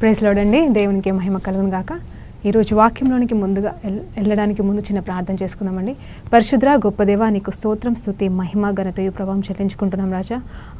Praise lord అండి. దేవునికి మహిమ కలుగును గాక. ఈరోజు వాక్యంలోనికి ముందుగా వెళ్ళడానికి ముందు చిన్న ప్రార్థన చేసుకుందామండి. పరిశుద్ర గొప్ప దేవా, నీకు స్తోత్రం, స్తుతి, మహిమ, ఘనతయు ప్రభావం చెల్లించుకుంటున్నాం రాజా.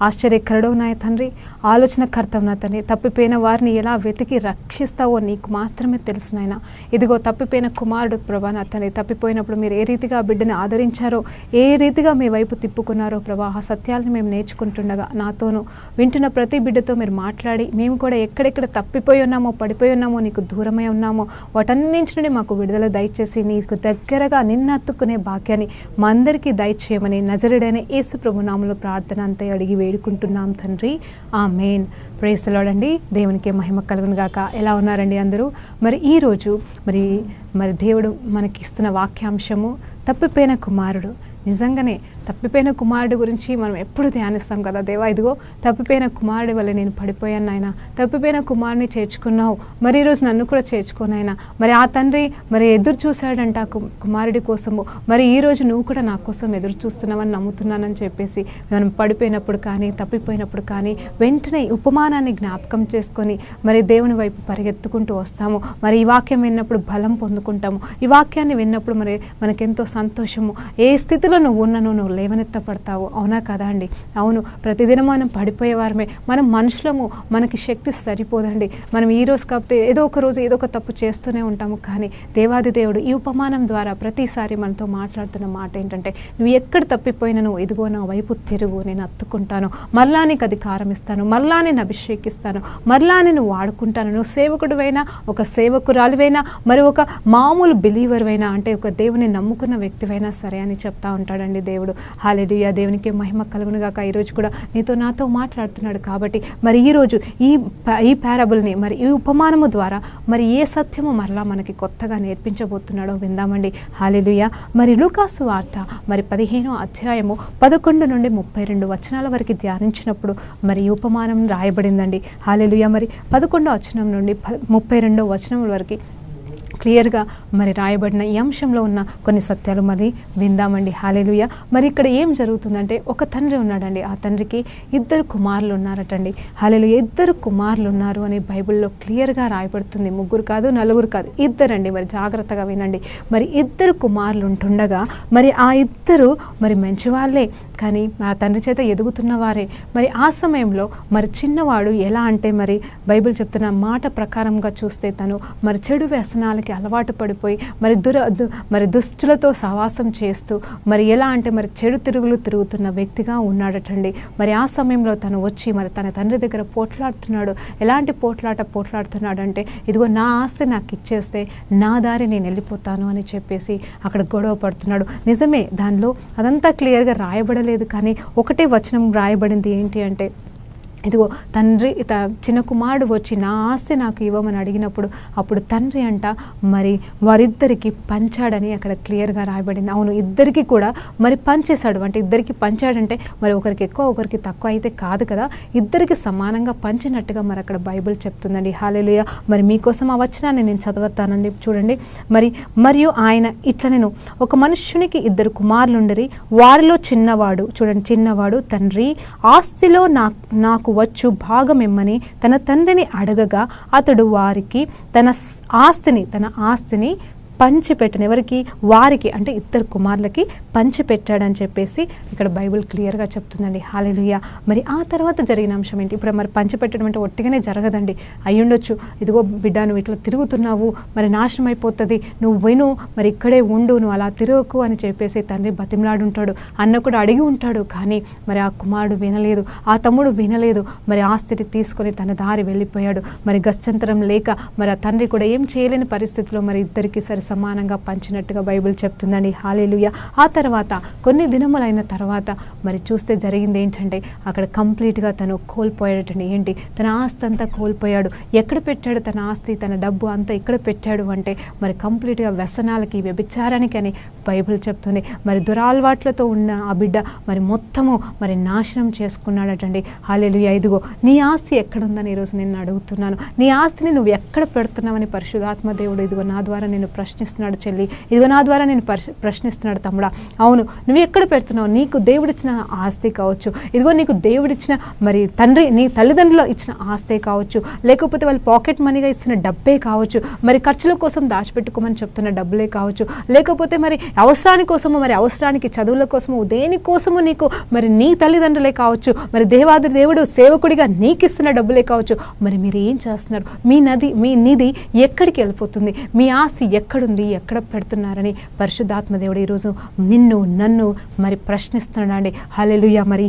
ఆశ్చర్యకరుడవు నా తండ్రి, ఆలోచనకర్తవు నా తండ్రి. తప్పిపోయిన వారిని ఎలా వెతికి రక్షిస్తావో నీకు మాత్రమే తెలుసు నాయన. ఇదిగో తప్పిపోయిన కుమారుడు ప్రభా నా తండ్రి, తప్పిపోయినప్పుడు మీరు ఏ రీతిగా బిడ్డని ఆదరించారో, ఏ రీతిగా మీ వైపు తిప్పుకున్నారో ప్రభా, ఆ సత్యాలను మేము నేర్చుకుంటుండగా నాతోనూ వింటున్న ప్రతి బిడ్డతో మీరు మాట్లాడి, మేము కూడా ఎక్కడెక్కడ తప్పిపోయి ఉన్నామో, పడిపోయి ఉన్నామో, నీకు దూరమై ఉన్నామో వాటన్నింటి నుండి మాకు విడుదల దయచేసి నీకు దగ్గరగా నిన్నత్తుకునే భాగ్యాన్ని మా అందరికీ దయచేయమని నజరుడైన యేసు ప్రభు నామములో ప్రార్థన అంతే అడిగి వేడుకుంటున్నాం తండ్రి, ఆమేన్. ప్రైజ్ ది లార్డ్ అండి. దేవునికి మహిమ కలుగును గాక. ఎలా ఉన్నారండి అందరూ? మరి ఈరోజు మరి దేవుడు మనకి ఇస్తున్న వాక్యాంశము తప్పిపోయిన కుమారుడు. నిజంగానే తప్పిపోయిన కుమారుడు గురించి మనం ఎప్పుడు ధ్యానిస్తాం కదా. దేవా, ఇదిగో తప్పిపోయిన కుమారుడి వల్ల నేను పడిపోయాను నాయన, తప్పిపోయిన కుమారుని చేర్చుకున్నావు, మరి ఈరోజు నన్ను కూడా చేర్చుకోనాయన. మరి ఆ తండ్రి మరి ఎదురు చూశాడంట కుమారుడి కోసము, మరి ఈరోజు నువ్వు కూడా నా కోసం ఎదురు చూస్తున్నావని నమ్ముతున్నానని చెప్పేసి మనం పడిపోయినప్పుడు కానీ తప్పిపోయినప్పుడు కానీ వెంటనే ఉపమానాన్ని జ్ఞాపకం చేసుకొని మరి దేవుని వైపు పరిగెత్తుకుంటూ వస్తాము. మరి ఈ వాక్యం విన్నప్పుడు బలం పొందుకుంటాము. ఈ వాక్యాన్ని విన్నప్పుడు మరి మనకెంతో సంతోషము. ఏ స్థితిలో నువ్వు ఉన్నను నువ్వు లేవనెత్తపడతావు. అవునా కదా అండి? అవును. ప్రతిదినం మనం పడిపోయేవారమే. మనం మనుషులము, మనకి శక్తి సరిపోదండి. మనం ఈ రోజు కాకపోతే ఏదో ఒక రోజు ఏదో ఒక తప్పు చేస్తూనే ఉంటాము. కానీ దేవాది దేవుడు ఈ ఉపమానం ద్వారా ప్రతిసారి మనతో మాట్లాడుతున్న మాట ఏంటంటే, నువ్వు ఎక్కడ తప్పిపోయినను ఇదిగో నా వైపు తిరుగు, నేను అత్తుకుంటాను, మరలా నీకు అధికారం ఇస్తాను, మరలా నేను అభిషేకిస్తాను, మరలా నేను వాడుకుంటాను. నువ్వు సేవకుడివైనా, ఒక సేవకురాలివైనా, మరి ఒక మామూలు బిలీవర్వైనా, అంటే ఒక దేవుని నమ్ముకున్న వ్యక్తివైనా సరే అని చెప్తా ఉంటాడండి దేవుడు. హల్లెలూయా. దేవునికి మహిమ కలుగును గాక. ఈరోజు కూడా నీతో నాతో మాట్లాడుతున్నాడు కాబట్టి మరి ఈరోజు ఈ పారబుల్ని, మరి ఈ ఉపమానము ద్వారా మరి ఏ సత్యము మరలా మనకి కొత్తగా నేర్పించబోతున్నాడో విందామండి. హల్లెలూయా. మరి లూకాసు వార్త మరి 15వ అధ్యాయము 11 నుండి 32 వచనాల వరకు ధ్యానించినప్పుడు మరి ఈ ఉపమానం రాయబడిందండి. హల్లెలూయా. మరి 11వ వచనం నుండి 32వ వచనం వరకు క్లియర్గా మరి రాయబడిన ఈ అంశంలో ఉన్న కొన్ని సత్యాలు మరి విందామండి. హల్లెలూయా. మరి ఇక్కడ ఏం జరుగుతుందంటే, ఒక తండ్రి ఉన్నాడండి. ఆ తండ్రికి 2 కుమారులు ఉన్నారటండి. హల్లెలూయా. 2 కుమారులు ఉన్నారు అని బైబిల్లో క్లియర్గా రాయబడుతుంది. 3 కాదు, 4 కాదు, 2 అండి. మరి జాగ్రత్తగా వినండి. మరి 2 కుమారులు ఉంటుండగా మరి ఆ 2 మరి మంచివాళ్ళే, కానీ ఆ తండ్రి చేత ఎదుగుతున్న వారే. మరి ఆ సమయంలో మరి చిన్నవాడు ఎలా అంటే, మరి బైబిల్ చెప్తున్న మాట ప్రకారంగా చూస్తే తను మరి చెడు వ్యసనాలకి అలవాటు పడిపోయి మరి దుష్టులతో సహవాసం చేస్తూ మరి ఎలా అంటే మరి చెడు తిరుగుతున్న వ్యక్తిగా ఉన్నాడటండి. మరి ఆ సమయంలో తను వచ్చి మరి తన తండ్రి దగ్గర పోట్లాడుతున్నాడు. ఎలాంటి పోట్లాడుతున్నాడు అంటే, ఇదిగో నా ఆస్తి నాకు ఇచ్చేస్తే నా దారి నేను వెళ్ళిపోతాను అని చెప్పేసి అక్కడ గొడవ పడుతున్నాడు. నిజమే, దానిలో అదంతా క్లియర్గా రాయబడలేదు, కానీ ఒకటే వచనం రాయబడింది. ఏంటి అంటే, ఇదిగో తండ్రి చిన్న కుమారుడు వచ్చి నా ఆస్తి నాకు ఇవ్వమని అడిగినప్పుడు అప్పుడు తండ్రి అంట మరి వారిద్దరికి పంచాడని అక్కడ క్లియర్గా రాయబడింది. అవును, ఇద్దరికి కూడా మరి పంచేశాడు. అంటే ఇద్దరికి పంచాడంటే మరి ఒకరికి ఎక్కువ ఒకరికి తక్కువ అయితే కాదు కదా, ఇద్దరికి సమానంగా పంచినట్టుగా మరి అక్కడ బైబిల్ చెప్తుందండి. హల్లెలూయా. మరి మీకోసం ఆ వచనాన్ని నేను చదువుతానండి. చూడండి. మరియు ఆయన ఇట్లా, నేను ఒక మనుష్యునికి 2 కుమారులుండరి, వారిలో చిన్నవాడు, చూడండి, చిన్నవాడు తండ్రి ఆస్తిలో నాకు వచ్చు భాగమిమ్మని తన తండ్రిని అడగగా అతడు వారికి తన ఆస్తిని పంచిపెట్టను. ఎవరికి? వారికి, అంటే 2 కుమారులకి పంచిపెట్టాడని చెప్పేసి ఇక్కడ బైబిల్ క్లియర్గా చెప్తుందండి. హల్లెలూయా. మరి ఆ తర్వాత జరిగిన అంశం ఏంటి? ఇప్పుడు మరి పంచిపెట్టడం అంటే ఒట్టిగానే జరగదండి. అయ్యుండొచ్చు, ఇదిగో బిడ్డ నువ్వు ఇట్లా తిరుగుతున్నావు, మరి నాశనం అయిపోతుంది, నువ్వు విను, మరి ఇక్కడే ఉండు, నువ్వు అలా తిరగకు అని చెప్పేసి తండ్రి బతిమలాడుంటాడు. అన్న కూడా అడిగి ఉంటాడు, కానీ మరి ఆ కుమారుడు వినలేదు, ఆ తమ్ముడు వినలేదు. మరి ఆస్తిని తీసుకొని తన దారి వెళ్ళిపోయాడు. మరి గత్యంతరం లేక మరి ఆ తండ్రి కూడా ఏం చేయలేని పరిస్థితిలో మరి ఇద్దరికి సమానంగా పంచినట్టుగా బైబిల్ చెప్తుందండి. హల్లెలూయా. ఆ తర్వాత కొన్ని దినములైన తర్వాత మరి చూస్తే జరిగింది ఏంటంటే, అక్కడ కంప్లీట్గా తను కోల్పోయాడటండి. ఏంటి? తన ఆస్తి అంతా కోల్పోయాడు. ఎక్కడ పెట్టాడు తన ఆస్తి, తన డబ్బు అంతా ఇక్కడ పెట్టాడు అంటే మరి కంప్లీట్గా వ్యసనాలకి, వ్యభిచారానికి అని బైబిల్ చెప్తుంది. మరి దురాలవాట్లతో ఉన్న ఆ బిడ్డ మరి మొత్తము మరి నాశనం చేసుకున్నాడటండి. హల్లెలూయా. ఇదిగో నీ ఆస్తి ఎక్కడుందని ఈరోజు నేను అడుగుతున్నాను. నీ ఆస్తిని నువ్వు ఎక్కడ పెడుతున్నావని పరిశుద్ధాత్మ దేవుడు ఇదిగో నా ద్వారా నేను ప్రశ్న ప్రశ్నిస్తున్నాడు చెల్లి, ఇదిగో నా ద్వారా నేను ప్రశ్నిస్తున్నాడు తమ్ముడా. అవును, నువ్వు ఎక్కడ పెడుతున్నావు? నీకు దేవుడిచ్చిన ఆస్తి కావచ్చు, ఇదిగో నీకు దేవుడిచ్చిన మరి తండ్రి నీ తల్లిదండ్రులు ఇచ్చిన ఆస్తే కావచ్చు, లేకపోతే వాళ్ళు పాకెట్ మనీగా ఇస్తున్న డబ్బే కావచ్చు, మరి ఖర్చుల కోసం దాచిపెట్టుకోమని చెప్తున్న డబ్బులే కావచ్చు, లేకపోతే మరి అవసరాని కోసము, మరి అవసరానికి చదువుల కోసము, దేనికోసము నీకు మరి నీ తల్లిదండ్రులే కావచ్చు, మరి దేవాది దేవుడు సేవకుడిగా నీకు ఇస్తున్న డబ్బులే కావచ్చు. మరి మీరు ఏం చేస్తున్నారు? మీ నిధి ఎక్కడికి వెళ్ళిపోతుంది? మీ ఆస్తి ఎక్కడుంది? ఎక్కడ పెడుతున్నారని పరిశుద్ధాత్మ దేవుడు ఈరోజు నన్ను మరి ప్రశ్నిస్తున్నాడండి. హల్లెలూయా. మరి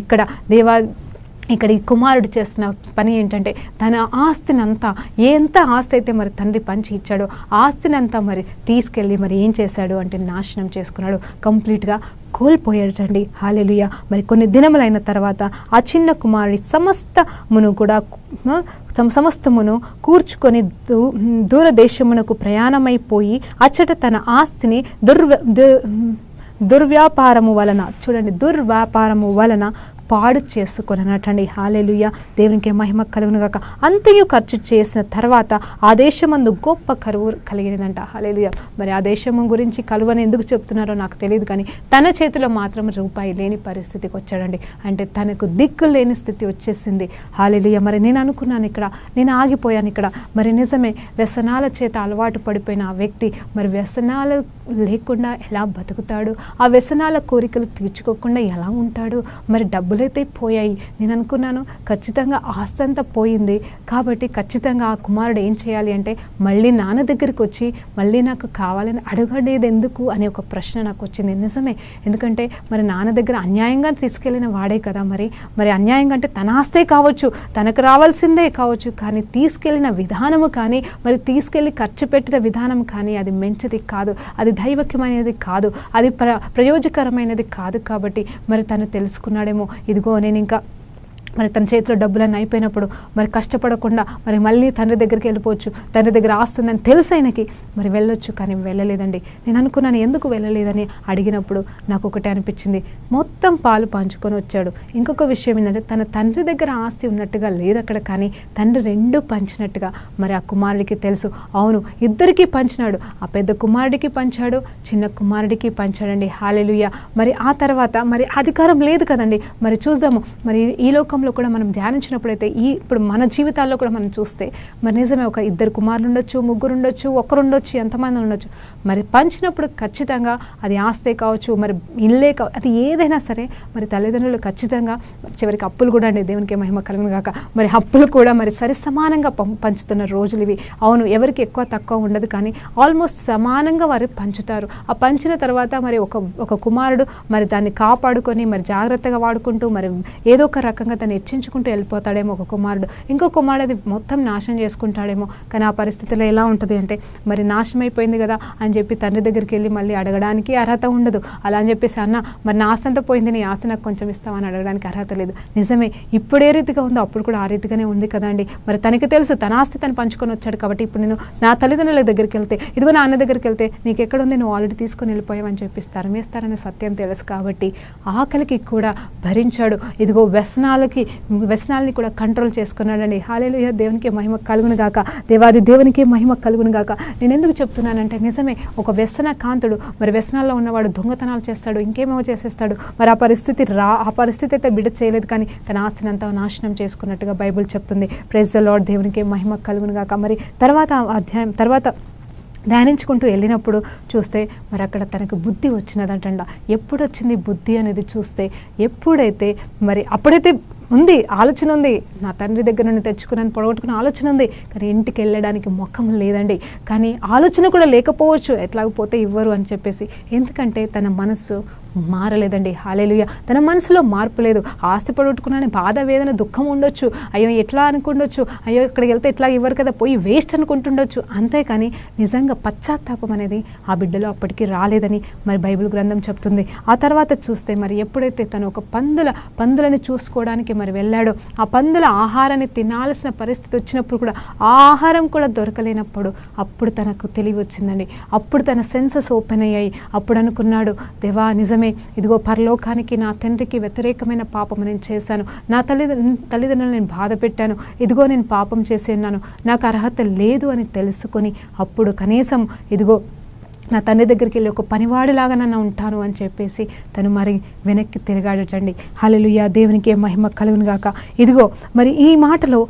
ఇక్కడ ఈ కుమారుడు చేస్తున్న పని ఏంటంటే తన ఆస్తిని అంతా, ఎంత ఆస్తి అయితే మరి తండ్రి పంచి ఇచ్చాడో ఆస్తిని అంతా మరి తీసుకెళ్ళి మరి ఏం చేశాడు అంటే నాశనం చేసుకున్నాడు, కంప్లీట్గా కోల్పోయాడండి. హల్లెలూయా. మరి కొన్ని దినములైన తర్వాత ఆ చిన్న కుమారుడి సమస్తమును కూర్చుకొని దూరదేశమునకు ప్రయాణమైపోయి అచ్చట తన ఆస్తిని దుర్వ్యాపారము వలన పాడు చేసుకొనటండి. హల్లెలూయా. దేవునికి మహిమ కలుగునుగాక. అంతయు ఖర్చు చేసిన తర్వాత ఆ దేశమందు గొప్ప కరువు కలిగినదంట. హల్లెలూయా. మరి ఆ దేశము గురించి కరువుని ఎందుకు చెప్తున్నారో నాకు తెలియదు, కానీ తన చేతిలో మాత్రం రూపాయి లేని పరిస్థితికి వచ్చాడండి. అంటే తనకు దిక్కు లేని స్థితి వచ్చేసింది. హల్లెలూయా. మరి నేను అనుకున్నాను ఇక్కడ, నేను ఆగిపోయాను ఇక్కడ. మరి నిజమే, వ్యసనాల చేత అలవాటు పడిపోయిన ఆ వ్యక్తి మరి వ్యసనాలు లేకుండా ఎలా బతుకుతాడు? ఆ వ్యసనాల కోరికలు తీర్చుకోకుండా ఎలా ఉంటాడు? మరి డబ్బులైతే పోయాయి. నేను అనుకున్నాను ఖచ్చితంగా ఆస్తి అంతా పోయింది కాబట్టి ఖచ్చితంగా ఆ కుమారుడు ఏం చేయాలి అంటే మళ్ళీ నాన్న దగ్గరికి వచ్చి మళ్ళీ నాకు కావాలని అడగడేది ఎందుకు అనే ఒక ప్రశ్న నాకు వచ్చింది. నిజమే, ఎందుకంటే మరి నాన్న దగ్గర అన్యాయంగా తీసుకెళ్ళిన వాడే కదా. మరి అన్యాయంగా అంటే తన ఆస్తే కావచ్చు, తనకు రావాల్సిందే కావచ్చు, కానీ తీసుకెళ్ళిన విధానము కానీ మరి తీసుకెళ్ళి ఖర్చు పెట్టిన విధానం కానీ అది మంచిది కాదు, అది దైవక్యమైనది కాదు, అది ప్రయోజకరమైనది కాదు. కాబట్టి మరి తను తెలుసుకున్నాడేమో, ఇదిగో నేను ఇంకా మరి తన చేతిలో డబ్బులన్నీ అయిపోయినప్పుడు మరి కష్టపడకుండా మరి మళ్ళీ తండ్రి దగ్గరికి వెళ్ళిపోవచ్చు, తండ్రి దగ్గర ఆస్తుందని తెలుసు ఆయనకి, మరి వెళ్ళొచ్చు. కానీ వెళ్ళలేదండి. నేను అనుకున్నాను ఎందుకు వెళ్ళలేదని అడిగినప్పుడు నాకు ఒకటే అనిపించింది, మొత్తం పాలు పంచుకొని వచ్చాడు. ఇంకొక విషయం ఏంటంటే తన తండ్రి దగ్గర ఆస్తి ఉన్నట్టుగా లేదు అక్కడ, కానీ తండ్రి రెండు పంచినట్టుగా మరి ఆ కుమారుడికి తెలుసు. అవును, ఇద్దరికీ పంచినాడు. ఆ పెద్ద కుమారుడికి పంచాడు, చిన్న కుమారుడికి పంచాడండి. హల్లెలూయా. మరి ఆ తర్వాత మరి అధికారం లేదు కదండి. మరి చూద్దాము, మరి ఈ లోకం కూడా మనం ధ్యానించినప్పుడైతే ఇప్పుడు మన జీవితాల్లో కూడా మనం చూస్తే మరి నిజమే, ఒక ఇద్దరు కుమారులు ఉండొచ్చు, ముగ్గురు ఉండొచ్చు, ఒకరు ఉండొచ్చు, ఎంతమంది ఉండొచ్చు. మరి పంచినప్పుడు ఖచ్చితంగా అది ఆస్తే కావచ్చు, మరి ఇల్లే కావచ్చు, అది ఏదైనా సరే మరి తల్లిదండ్రులు ఖచ్చితంగా చివరికి అప్పులు కూడా అండి, దేవునికి మహిమ కలుగును గాక, మరి అప్పులు కూడా మరి సరి సమానంగా పంచుతున్న రోజులు ఇవి. అవును, ఎవరికి ఎక్కువ తక్కువ ఉండదు, కానీ ఆల్మోస్ట్ సమానంగా వారు పంచుతారు. ఆ పంచిన తర్వాత మరి ఒక కుమారుడు మరి దాన్ని కాపాడుకొని మరి జాగ్రత్తగా వాడుకుంటూ మరి ఏదో ఒక రకంగా హెచ్చించుకుంటూ వెళ్ళిపోతాడేమో ఒక కుమారుడు, ఇంకో కుమారుడు అది మొత్తం నాశనం చేసుకుంటాడేమో. కానీ ఆ పరిస్థితిలో ఎలా ఉంటుంది అంటే మరి నాశనం అయిపోయింది కదా అని చెప్పి తండ్రి దగ్గరికి వెళ్ళి మళ్ళీ అడగడానికి అర్హత ఉండదు. అలా అని చెప్పేసి అన్న మరి నా ఆస్తి అంతా పోయింది, నీ ఆస్తి నాకు కొంచెం ఇస్తామని అడగడానికి అర్హత లేదు. నిజమే, ఇప్పుడు ఏ రీతిగా ఉందో అప్పుడు కూడా ఆ రీతిగానే ఉంది కదండి. మరి తనకి తెలుసు తన ఆస్తి తను పంచుకొని వచ్చాడు కాబట్టి ఇప్పుడు నేను నా తల్లిదండ్రుల దగ్గరికి వెళ్తే, ఇదిగో నా అన్న దగ్గరికి వెళ్తే నీకు ఎక్కడుంది, నువ్వు ఆల్రెడీ తీసుకొని వెళ్ళిపోయావని చెప్పి తరమేస్తారనే సత్యం తెలుసు కాబట్టి ఆకలికి కూడా భరించాడు. ఇదిగో వ్యసనాలని కూడా కంట్రోల్ చేసుకున్నాడండి. హల్లెలూయా. దేవునికి మహిమ కలుగును గాక. దేవునికి మహిమ కలుగును గాక. నేను ఎందుకు చెప్తున్నానంటే నిజమే, ఒక వ్యసన కాంతుడు మరి వ్యసనాల్లో ఉన్నవాడు దొంగతనాలు చేస్తాడు, ఇంకేమేమో చేసేస్తాడు. మరి ఆ పరిస్థితి అయితే బిడ్డ చేయలేదు, కానీ తన ఆస్తిని అంతా నాశనం చేసుకున్నట్టుగా బైబిల్ చెప్తుంది. Praise the lord. దేవునికి మహిమ కలుగును గాక. మరి తర్వాత ధ్యానించుకుంటూ వెళ్ళినప్పుడు చూస్తే మరి అక్కడ తనకు బుద్ధి వచ్చినదంట. ఎప్పుడు వచ్చింది బుద్ధి అనేది చూస్తే, అప్పుడైతే ఉంది, ఆలోచన ఉంది, నా తండ్రి దగ్గర నుండి తెచ్చుకున్నాను పొడగొట్టుకున్న ఆలోచన ఉంది, కానీ ఇంటికి వెళ్ళడానికి మొఖం లేదండి. కానీ ఆలోచన కూడా లేకపోవచ్చు, ఎట్లాగపోతే ఇవ్వరు అని చెప్పేసి, ఎందుకంటే తన మనసు మారలేదండి. హల్లెలూయా. తన మనసులో మార్పు లేదు. ఆస్తి పొడగొట్టుకున్నాను, బాధ, వేదన, దుఃఖం ఉండొచ్చు, అయ్యో ఎట్లా అనుకుండొచ్చు, అయ్యో ఇక్కడికి వెళ్తే ఎట్లా ఇవ్వరు కదా, పోయి వేస్ట్ అనుకుంటుండొచ్చు. అంతేకాని నిజంగా పశ్చాత్తాపం అనేది ఆ బిడ్డలో అప్పటికి రాలేదని మరి బైబిల్ గ్రంథం చెప్తుంది. ఆ తర్వాత చూస్తే మరి ఎప్పుడైతే తను ఒక పందులని చూసుకోవడానికి మరి వెళ్ళాడో, ఆ పందుల ఆహారాన్ని తినాల్సిన పరిస్థితి వచ్చినప్పుడు కూడా ఆ ఆహారం కూడా దొరకలేనప్పుడు అప్పుడు తనకు తెలివి వచ్చిందండి. అప్పుడు తన సెన్సెస్ ఓపెన్ అయ్యాయి. అప్పుడు అనుకున్నాడు, దేవా నిజమే, ఇదిగో పరలోకానికి నా తండ్రికి వ్యతిరేకమైన పాపం నేను చేశాను, నా తల్లిదండ్రులను నేను బాధ పెట్టాను, ఇదిగో నేను పాపం చేసి ఉన్నాను, నాకు అర్హత లేదు అని తెలుసుకొని అప్పుడు కనీసం ఇదిగో నా తండ్రి దగ్గరికి వెళ్ళి ఒక పనివాడిలాగా నన్ను ఉంటాను అని చెప్పేసి తను మరి వెనక్కి తిరగాడటండి. హల్లెలూయా, దేవునికి మహిమ కలుగును గాక. ఇదిగో మరి ఈ మాటలో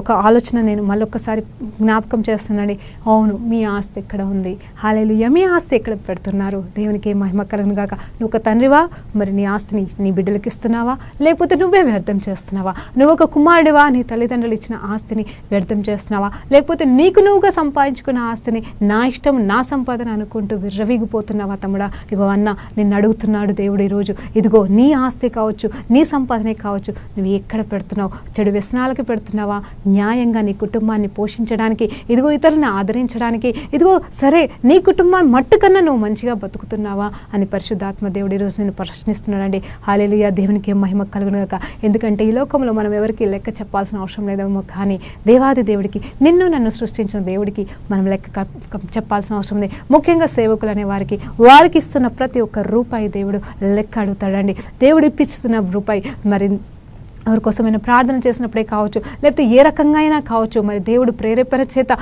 ఒక ఆలోచన నేను మళ్ళొక్కసారి జ్ఞాపకం చేస్తున్నానండి. అవును, మీ ఆస్తి ఎక్కడ ఉంది? హల్లెలూయా, మీ ఆస్తి ఎక్కడ పెడుతున్నారు? దేవునికి మహిమ కలుగును గాక. నువ్వు ఒక తండ్రివా, మరి నీ ఆస్తిని నీ బిడ్డలకి ఇస్తున్నావా, లేకపోతే నువ్వే వ్యర్థం చేస్తున్నావా? నువ్వు ఒక కుమారుడివా, నీ తల్లిదండ్రులు ఇచ్చిన ఆస్తిని వ్యర్థం చేస్తున్నావా, లేకపోతే నీకు నువ్వుగా సంపాదించుకున్న ఆస్తిని నా ఇష్టం నా సంపాదన అనుకుంటూ విర్రవీగిపోతున్నావా తమ్ముడా? ఇగో అన్న నిన్ను అడుగుతున్నాడు దేవుడు ఈరోజు. ఇదిగో నీ ఆస్తి కావచ్చు, నీ సంపాదనే కావచ్చు, నువ్వు ఎక్కడ పెడుతున్నావు? చెడు వ్యసనాలకి పెడుతున్నావా? న్యాయంగా నీ కుటుంబాన్ని పోషించడానికి, ఇదిగో ఇతరులను ఆదరించడానికి, ఇదిగో సరే నీ కుటుంబాన్ని మట్టుకన్నా నువ్వు మంచిగా బతుకుతున్నావా అని పరిశుద్ధాత్మ దేవుడు ఈరోజు నేను ప్రశ్నిస్తున్నాడండి. హల్లెలూయా, దేవునికి మహిమ కలుగును గాక. ఎందుకంటే ఈ లోకంలో మనం ఎవరికి లెక్క చెప్పాల్సిన అవసరం లేదేమో, కానీ దేవాది దేవుడికి, నిన్ను నన్ను సృష్టించిన దేవుడికి మనం లెక్క చెప్పాల్సిన అవసరం ఉంది. ముఖ్యంగా సేవకులు అనే వారికి ఇస్తున్న ప్రతి ఒక్క రూపాయి దేవుడు లెక్క అడుగుతాడండి. దేవుడు ఇప్పిస్తున్న రూపాయి మరి ఎవరి కోసమైనా ప్రార్థన చేసినప్పుడే కావచ్చు, లేకపోతే ఏ రకంగా అయినా కావచ్చు, మరి దేవుడు ప్రేరేపణ చేత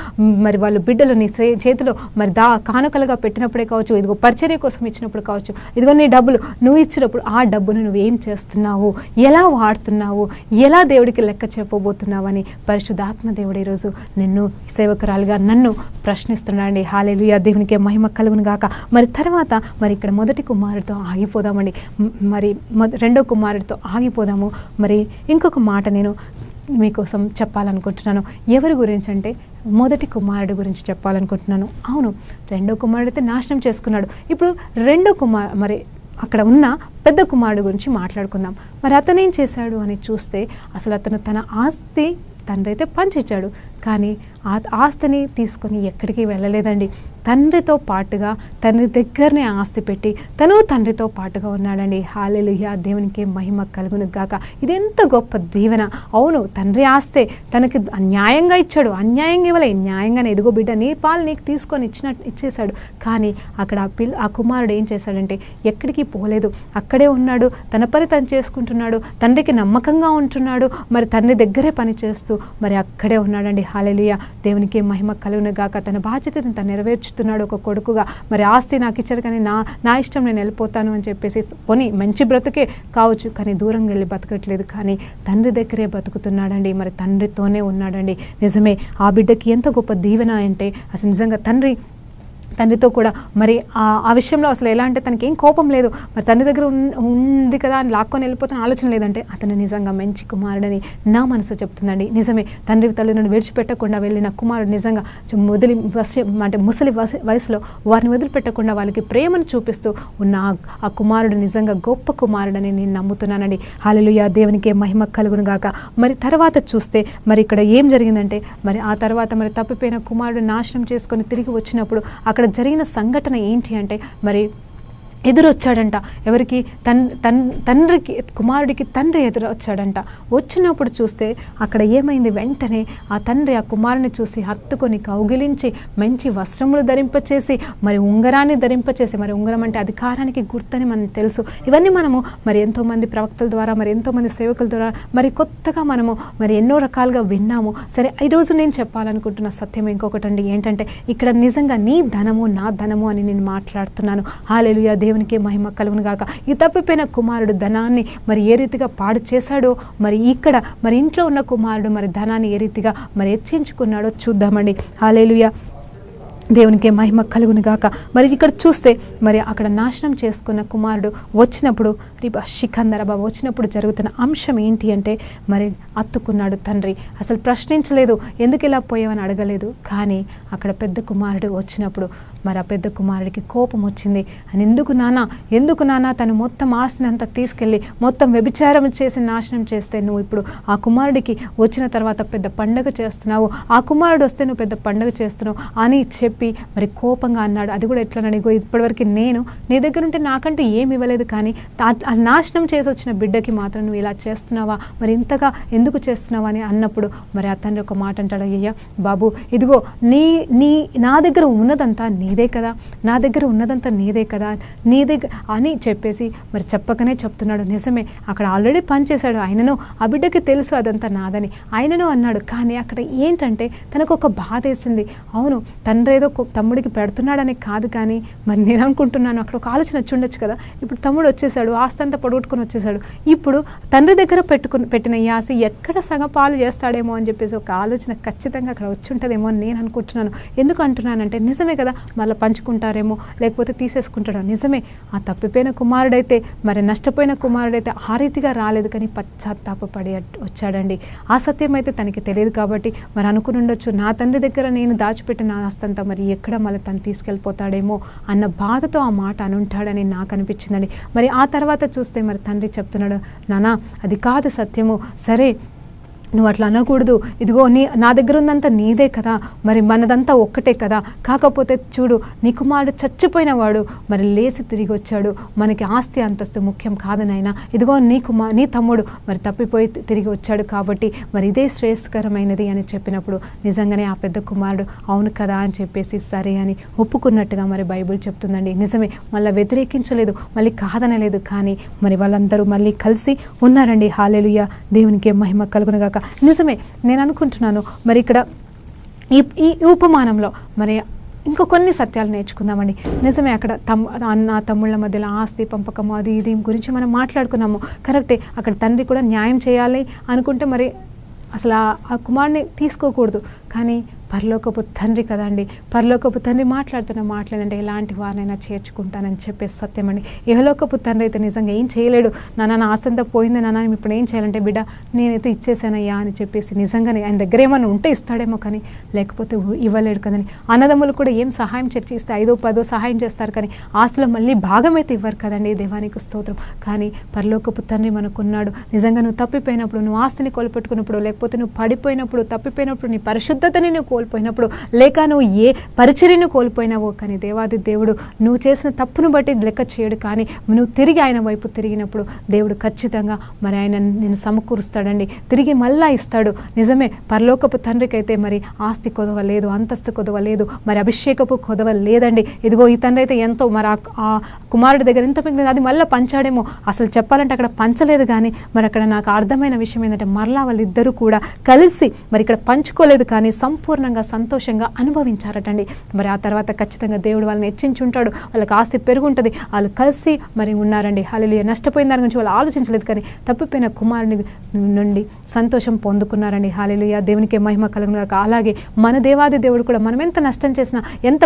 మరి వాళ్ళ బిడ్డలు నీ చేతిలో మరి కానుకలుగా పెట్టినప్పుడే కావచ్చు, ఇదిగో పరిచర్య కోసం ఇచ్చినప్పుడు కావచ్చు, ఇదిగో నీ డబ్బులు నువ్వు ఇచ్చినప్పుడు ఆ డబ్బును నువ్వు ఏం చేస్తున్నావు, ఎలా వాడుతున్నావు, ఎలా దేవుడికి లెక్క చెప్పబోతున్నావు అని పరిశుద్ధాత్మ దేవుడు ఈరోజు నిన్ను సేవకురాలుగా నన్ను ప్రశ్నిస్తున్నాడండి. హల్లెలూయా, దేవునికి మహిమ కలుగును గాక. మరి తర్వాత మరి ఇక్కడ మొదటి కుమారుడితో ఆగిపోదామండి, మరి రెండో కుమారుడితో ఆగిపోదాము. మరి ఇంకొక మాట నేను మీకోసం చెప్పాలనుకుంటున్నాను. ఎవరి గురించి అంటే మొదటి కుమారుడు గురించి చెప్పాలనుకుంటున్నాను. అవును, రెండో కుమారుడు అయితే నాశనం చేసుకున్నాడు. ఇప్పుడు మరి అక్కడ ఉన్న పెద్ద కుమారుడు గురించి మాట్లాడుకుందాం. మరి అతను ఏం చేశాడు అని చూస్తే, అసలు అతను తన ఆస్తి తండ్రి అయితే పంచిచ్చాడు, కానీ ఆ ఆస్తిని తీసుకొని ఎక్కడికి వెళ్ళలేదండి. తండ్రితో పాటుగా తండ్రి దగ్గరనే ఆస్తి పెట్టి తను తండ్రితో పాటుగా ఉన్నాడండి. హల్లెలూయా, దేవునికి మహిమ కలుగును గాక. ఇది ఎంత గొప్ప దీవెన. అవును, తండ్రి ఆస్తే తనకి అన్యాయంగా ఇచ్చాడు, అన్యాయంగా ఇవ్వలే, న్యాయంగానే ఇదిగో బిడ్డ నీ పాలు నీకు తీసుకొని ఇచ్చేశాడు. కానీ అక్కడ ఆ కుమారుడు ఏం చేశాడంటే ఎక్కడికి పోలేదు, అక్కడే ఉన్నాడు, తన పని తను చేసుకుంటున్నాడు, తండ్రికి నమ్మకంగా ఉంటున్నాడు, మరి తండ్రి దగ్గరే పని చేస్తూ మరి అక్కడే ఉన్నాడండి. హల్లెలూయా, దేవునికి మహిమ కలుగును గాక. తన బాధ్యతను తను నెరవేర్చుతున్నాడు ఒక కొడుకుగా. మరి ఆస్తి నాకు ఇచ్చారు, కానీ నా ఇష్టం నేను వెళ్ళిపోతాను అని చెప్పేసి పోనీ మంచి బ్రతుకే కావచ్చు, కానీ దూరంగా వెళ్ళి బతకట్లేదు, కానీ తండ్రి దగ్గరే బతుకుతున్నాడండి. మరి తండ్రితోనే ఉన్నాడండి. నిజమే, ఆ బిడ్డకి ఎంత గొప్ప దీవెన అంటే అసలు నిజంగా తండ్రితో కూడా మరి ఆ విషయంలో అసలు ఎలా అంటే తనకి ఏం కోపం లేదు. మరి తండ్రి దగ్గర ఉంది కదా అని లాక్కొని వెళ్ళిపోతున్న ఆలోచన లేదంటే అతను నిజంగా మంచి కుమారుడని నా మనసు చెప్తుందండి. నిజమే, తండ్రి తల్లిదండ్రులను విడిచిపెట్టకుండా వెళ్ళిన కుమారుడు నిజంగా ముసలి వయసులో వారిని వదిలిపెట్టకుండా వాళ్ళకి ప్రేమను చూపిస్తూ ఉన్న ఆ కుమారుడు నిజంగా గొప్ప కుమారుడని నేను నమ్ముతున్నానండి. హల్లెలూయా, దేవునికి మహిమ కలుగును గాక. మరి తర్వాత చూస్తే మరి ఇక్కడ ఏం జరిగిందంటే, మరి ఆ తర్వాత మరి తప్పిపోయిన కుమారుడు నాశనం చేసుకొని తిరిగి వచ్చినప్పుడు అక్కడ జరిగిన సంఘటన ఏంటి అంటే, మరి ఎదురొచ్చాడంట. ఎవరికి? తండ్రికి, కుమారుడికి తండ్రి ఎదురొచ్చాడంట. వచ్చినప్పుడు చూస్తే అక్కడ ఏమైంది, వెంటనే ఆ తండ్రి ఆ కుమారుని చూసి హత్తుకొని కౌగిలించి మంచి వస్త్రములు ధరింపచేసి మరి ఉంగరాన్ని ధరింపచేసి, మరి ఉంగరం అంటే అధికారానికి గుర్తని మనకు తెలుసు. ఇవన్నీ మనము మరి ఎంతోమంది ప్రవక్తల ద్వారా, మరి ఎంతోమంది సేవకుల ద్వారా మరి కొత్తగా మనము మరి ఎన్నో రకాలుగా విన్నాము. సరే, ఈరోజు నేను చెప్పాలనుకుంటున్న సత్యం ఇంకొకటి అండి. ఏంటంటే ఇక్కడ నిజంగా నీ ధనము నా ధనము అని నేను మాట్లాడుతున్నాను. హల్లెలూయా, దేవునికి మహిమ కలుగును గాక. ఈ తప్పిపోయిన కుమారుడు ధనాన్ని మరి ఏ రీతిగా పాడు చేశాడో, మరి ఇక్కడ మరి ఇంట్లో ఉన్న కుమారుడు మరి ధనాన్ని ఏ రీతిగా మరి హెచ్చించుకున్నాడో చూద్దామండి. హల్లెలూయా, దేవునికి మహిమ కలుగును గాక. మరి ఇక్కడ చూస్తే మరి అక్కడ నాశనం చేసుకున్న కుమారుడు వచ్చినప్పుడు శిఖందరబా వచ్చినప్పుడు జరుగుతున్న అంశం ఏంటి అంటే, మరి అత్తుకున్నాడు తండ్రి. అసలు ప్రశ్నించలేదు, ఎందుకు ఇలా పోయావని అడగలేదు. కానీ అక్కడ పెద్ద కుమారుడు వచ్చినప్పుడు మరి ఆ పెద్ద కుమారుడికి కోపం వచ్చింది. అని ఎందుకు నాన్న తను మొత్తం ఆస్తిని అంతా తీసుకెళ్ళి మొత్తం వ్యభిచారం చేసి నాశనం చేస్తే నువ్వు ఇప్పుడు ఆ కుమారుడికి వచ్చిన తర్వాత పెద్ద పండగ చేస్తున్నావు, ఆ కుమారుడు వస్తే నువ్వు పెద్ద పండగ చేస్తున్నావు అని చెప్పి మరి కోపంగా అన్నాడు. అది కూడా ఎట్లనని, ఇప్పటివరకు నేను నీ దగ్గర ఉంటే నాకంటూ ఏమి ఇవ్వలేదు, కానీ ఆ నాశనం చేసి వచ్చిన బిడ్డకి మాత్రం నువ్వు ఇలా చేస్తున్నావా, మరి ఇంతగా ఎందుకు చేస్తున్నావా అని అన్నప్పుడు మరి ఆ తండ్రి ఒక మాట అంటాడు, అయ్యా బాబు, ఇదిగో నా దగ్గర ఉన్నదంతా నీదే కదా, నా దగ్గర ఉన్నదంతా నీదే కదా, నీ దగ్గర అని చెప్పేసి మరి చెప్పకనే చెప్తున్నాడు. నిజమే, అక్కడ ఆల్రెడీ పనిచేశాడు, ఆయనను ఆ బిడ్డకి తెలుసు అదంతా నాదని ఆయనను అన్నాడు. కానీ అక్కడ ఏంటంటే తనకు ఒక బాధ వేసింది. అవును, తండ్రి ఏదో తమ్ముడికి పెడుతున్నాడని కాదు, కానీ మరి నేను అనుకుంటున్నాను అక్కడ ఒక ఆలోచన వచ్చి ఉండొచ్చు కదా. ఇప్పుడు తమ్ముడు వచ్చేసాడు, ఆస్తి అంతా పొడగొట్టుకొని వచ్చేసాడు, ఇప్పుడు తండ్రి దగ్గర పెట్టిన ఈ ఆశ ఎక్కడ సగపాలు చేస్తాడేమో అని చెప్పేసి ఒక ఆలోచన ఖచ్చితంగా అక్కడ వచ్చి ఉంటుందేమో అని నేను అనుకుంటున్నాను. ఎందుకు అంటున్నానంటే నిజమే కదా, మళ్ళీ పంచుకుంటారేమో, లేకపోతే తీసేసుకుంటాడో. నిజమే, ఆ తప్పిపోయిన కుమారుడైతే, మరి నష్టపోయిన కుమారుడైతే ఆ రీతిగా రాలేదు, కానీ పశ్చాత్తాపపడి వచ్చాడండి. ఆ సత్యం అయితే తనకి తెలియదు కాబట్టి మరి అనుకుని ఉండొచ్చు, నా తండ్రి దగ్గర నేను దాచిపెట్టిన ఆస్తంతా మరి ఎక్కడ మళ్ళీ తను తీసుకెళ్ళిపోతాడేమో అన్న బాధతో ఆ మాట అనుంటాడని నాకు అనిపించిందండి. మరి ఆ తర్వాత చూస్తే మరి తండ్రి చెప్తున్నాడు, నానా అది కాదు సత్యము, సరే నువ్వు అట్లా అనకూడదు, ఇదిగో నా దగ్గర ఉందంతా నీదే కదా, మరి మనదంతా ఒక్కటే కదా, కాకపోతే చూడు నీ కుమారుడు చచ్చిపోయిన వాడు మరి లేచి తిరిగి వచ్చాడు, మనకి ఆస్తి అంతస్తు ముఖ్యం కాదు నాయనా, ఇదిగో నీ తమ్ముడు మరి తప్పిపోయి తిరిగి వచ్చాడు కాబట్టి మరి ఇదే శ్రేయస్కరమైనది అని చెప్పినప్పుడు నిజంగానే ఆ పెద్ద కుమారుడు అవును కదా అని చెప్పేసి సరే అని ఒప్పుకున్నట్టుగా మరి బైబిల్ చెప్తుందండి. నిజమే, మళ్ళీ వ్యతిరేకించలేదు, మళ్ళీ కాదనలేదు, కానీ మరి వాళ్ళందరూ మళ్ళీ కలిసి ఉన్నారండి. హల్లెలూయా, దేవునికి మహిమ కలుగునుగాక. నిజమే, నేను అనుకుంటున్నాను మరి ఇక్కడ ఈ ఉపమానంలో మరి ఇంకో కొన్ని సత్యాలు నేర్చుకుందామండి. నిజమే, అక్కడ అన్న తమ్ముళ్ళ మధ్యలో ఆస్తి పంపకము అది ఇది గురించి మనం మాట్లాడుకున్నాము, కరెక్టే. అక్కడ తండ్రి కూడా న్యాయం చేయాలి అనుకుంటే మరి అసలు ఆ కుమారుని తీసుకోకూడదు, కానీ పరలోకపు తండ్రి కదండి, పరలోకపు తండ్రి మాట్లాడుతున్న మాట్లాడంటే ఎలాంటి వారినైనా చేర్చుకుంటానని చెప్పేసి సత్యం అండి. ఇహలోకపు తండ్రి అయితే నిజంగా ఏం చేయలేడు, నా ఆస్తంతా పోయింది నాన్న ఇప్పుడు ఏం చేయాలంటే బిడ్డ నేనైతే ఇచ్చేసానయ్యా అని చెప్పేసి నిజంగానే ఆయన దగ్గర ఏమైనా ఉంటే ఇస్తాడేమో, కానీ లేకపోతే ఇవ్వలేడు కదండి. అన్నదమ్ములు కూడా ఏం సహాయం చర్చిస్తే 5-10 సహాయం చేస్తారు, కానీ ఆస్తులో మళ్ళీ భాగం అయితే ఇవ్వరు కదండి. దేవానికి స్తోత్రం. కానీ పరలోకపు తండ్రి మనకున్నాడు. నిజంగా నువ్వు తప్పిపోయినప్పుడు, నువ్వు ఆస్తిని కోల్పెట్టుకున్నప్పుడు, లేకపోతే నువ్వు పడిపోయినప్పుడు, తప్పిపోయినప్పుడు, నీ పరిశుద్ధతని నువ్వు కోల్పోయినప్పుడు, లేక నువ్వు ఏ పరిచర్యను కోల్పోయినావో, కానీ దేవాది దేవుడు నువ్వు చేసిన తప్పును బట్టి లెక్క చేయడు, కానీ నువ్వు తిరిగి ఆయన వైపు తిరిగినప్పుడు దేవుడు ఖచ్చితంగా మరి ఆయన నేను సమకూరుస్తాడండి, తిరిగి మళ్ళా ఇస్తాడు. నిజమే, పరలోకపు తండ్రికి అయితే మరి ఆస్తి కొదవ లేదు, అంతస్తు కొదవ లేదు, మరి అభిషేకపు కొదవ లేదండి. ఇదిగో ఈ తండ్రి అయితే ఎంతో మరి ఆ కుమారుడి దగ్గర ఎంత మిగిలింది అది మళ్ళీ పంచాడేమో, అసలు చెప్పాలంటే అక్కడ పంచలేదు. కానీ మరి అక్కడ నాకు అర్థమైన విషయం ఏంటంటే మరలా వాళ్ళిద్దరూ కూడా కలిసి మరి ఇక్కడ పంచుకోలేదు, కానీ సంపూర్ణంగా సంతోషంగా అనుభవించారటండి. మరి ఆ తర్వాత ఖచ్చితంగా దేవుడు వాళ్ళని హెచ్చించుంటాడు, వాళ్ళకి ఆస్తి పెరుగుంటుంది, వాళ్ళు కలిసి మరి ఉన్నారండి. హల్లెలూయా. నష్టపోయిన దాని గురించి వాళ్ళు ఆలోచించలేదు, కానీ తప్పిపోయిన కుమారుని నుండి సంతోషం పొందుకున్నారండి. హల్లెలూయా, దేవునికి మహిమ కలుగునుగాక. అలాగే మన దేవాది దేవుడు కూడా మనం ఎంత నష్టం చేసినా, ఎంత